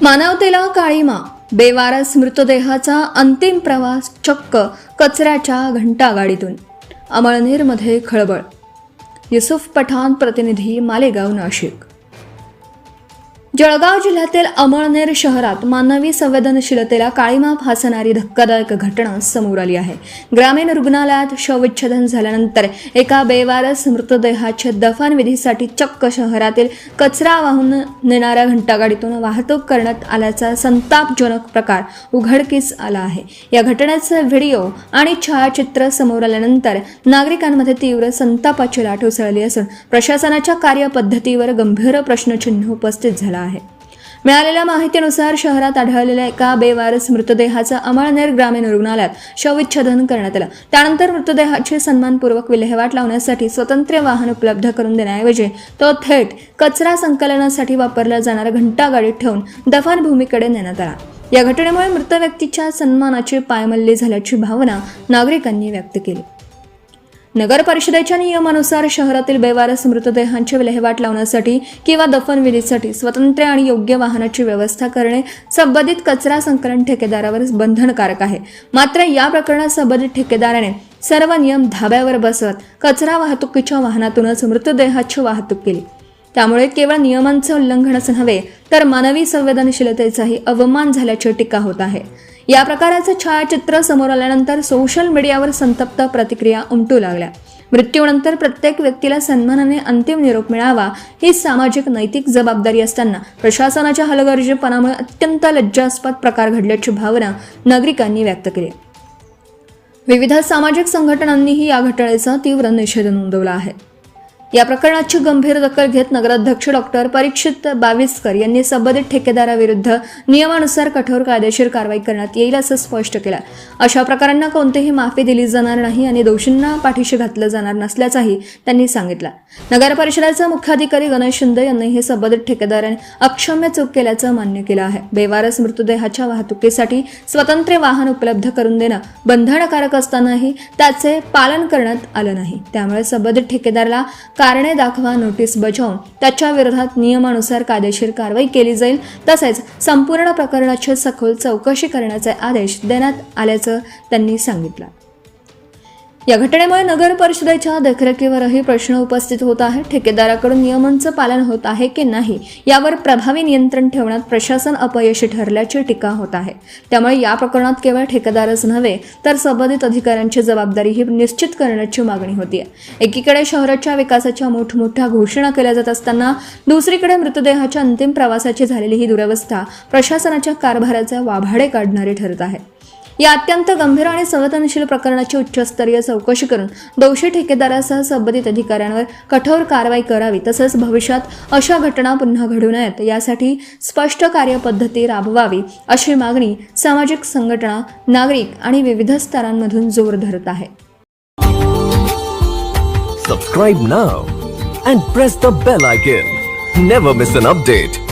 मानवतेला काळीमा, बेवारस मृतदेहाचा अंतिम प्रवास चक्क कचऱ्याच्या घंटागाडीतून. अमळनेरमध्ये खळबळ. युसुफ पठाण, प्रतिनिधी, मालेगाव, नाशिक. जळगाव जिल्ह्यातील अमळनेर शहरात मानवी संवेदनशीलतेला काळीमा फासणारी धक्कादायक घटना समोर आली आहे. ग्रामीण रुग्णालयात शवविच्छेदन झाल्यानंतर एका बेवारस मृतदेहाचे दफनविधीसाठी चक्क शहरातील कचरा वाहून नेणाऱ्या घंटागाडीतून वाहतूक करण्यात आल्याचा संतापजनक प्रकार उघडकीस आला आहे. या घटनेचे व्हिडिओ आणि छायाचित्र समोर आल्यानंतर नागरिकांमध्ये तीव्र संतापाची लाट उसळली असून प्रशासनाच्या कार्यपद्धतीवर गंभीर प्रश्नचिन्ह उपस्थित झाला आहे. मिळालेल्या माहितीनुसार शहरात आढळलेल्या एका बेवारस मृतदेहाचं अमळनेर ग्रामीण रुग्णालयात शवविच्छेदन करण्यात आलं. त्यानंतर मृतदेहाची सन्मानपूर्वक विल्हेवाट लावण्यासाठी स्वतंत्र वाहन उपलब्ध करून देण्याऐवजी तो थेट कचरा संकलनासाठी वापरला जाणारा घंटागाडीत ठेवून दफनभूमीकडे नेण्यात आला. या घटनेमुळे मृत व्यक्तीच्या सन्मानाची पायमल्ली झाल्याची भावना नागरिकांनी व्यक्त केली. नगर परिषदेच्या नियमानुसार शहरातील बेवारस मृतदेहांची विल्हेवाट लावण्यासाठी किंवा दफनविधीसाठी स्वतंत्र आणि योग्य वाहनाची व्यवस्था करणे संबंधित कचरा संकलन ठेकेदारावर बंधनकारक आहे. मात्र या प्रकरणात संबंधित ठेकेदाराने सर्व नियम धाब्यावर बसवत कचरा वाहतुकीच्या वाहनातूनच मृतदेहाची वाहतूक केली. त्यामुळे केवळ नियमांचे उल्लंघनच नव्हे तर मानवी संवेदनशीलतेचाही अवमान झाल्याची टीका होत आहे. या प्रकाराचे छायाचित्र समोर आल्यानंतर सोशल मीडियावर संतप्त प्रतिक्रिया उमटू लागल्या. मृत्यूनंतर प्रत्येक व्यक्तीला सन्मानाने अंतिम निरोप मिळावा ही सामाजिक नैतिक जबाबदारी असताना प्रशासनाच्या हलगर्जीपणामुळे अत्यंत लज्जास्पद प्रकार घडल्याची भावना नागरिकांनी व्यक्त केली. विविध सामाजिक संघटनांनीही या घटनेचा तीव्र निषेध नोंदवला आहे. या प्रकरणाची गंभीर दखल घेत नगराध्यक्ष डॉक्टर परीक्षित बाविस्कर यांनी संबंधित ठेकेदाराविरुद्ध नियमानुसार कठोर कायदेशीर कारवाई करण्यात येईल असं स्पष्ट केलं. अशा प्रकारांना कोणतीही माफी दिली जाणार नाही आणि दोषींना पाठीशी घातलं जाणार नसल्याचंही त्यांनी सांगितलं. नगर परिषदेचे मुख्याधिकारी गणेश शिंदे यांनी हे संबंधित ठेकेदाराने अक्षम्य चूक केल्याचं मान्य केलं आहे. बेवारस मृतदेहाच्या वाहतुकीसाठी स्वतंत्र वाहन उपलब्ध करून देणं बंधनकारक असतानाही त्याचे पालन करण्यात आलं नाही. त्यामुळे संबंधित ठेकेदाराला कारणे दाखवा नोटीस बजावून त्याच्या विरोधात नियमानुसार कायदेशीर कारवाई केली जाईल. तसेच संपूर्ण प्रकरणाची सखोल चौकशी करण्याचे आदेश देण्यात आल्याचं त्यांनी सांगितलं. या घटनेमुळे नगर परिषदेच्या देखरेखीवरही प्रश्न उपस्थित होत आहे. ठेकेदाराकडून नियमांचं पालन होत आहे की नाही यावर प्रभावी नियंत्रण ठेवण्यात प्रशासन अपयशी ठरल्याची टीका होत आहे. त्यामुळे या प्रकरणात केवळ ठेकेदारच नव्हे तर संबंधित अधिकाऱ्यांची जबाबदारीही निश्चित करण्याची मागणी होती. एकीकडे शहराच्या विकासाच्या मोठमोठ्या घोषणा केल्या जात असताना दुसरीकडे मृतदेहाच्या अंतिम प्रवासाची झालेली ही दुरवस्था प्रशासनाच्या कारभाराचे वाभाडे काढणारी ठरत आहे. या अत्यंत गंभीर आणि संवेदनशील प्रकरणाची उच्चस्तरीय चौकशी करून दोषी ठेकेदारासह संबंधित अधिकाऱ्यांवर कठोर कारवाई करावी. तसंच भविष्यात अशा घटना पुन्हा घडू नयेत यासाठी स्पष्ट कार्यपद्धती राबवावी अशी मागणी सामाजिक संघटना, नागरिक आणि विविध स्तरांमधून जोर धरत आहे. Subscribe now and press the bell icon. Never miss an update.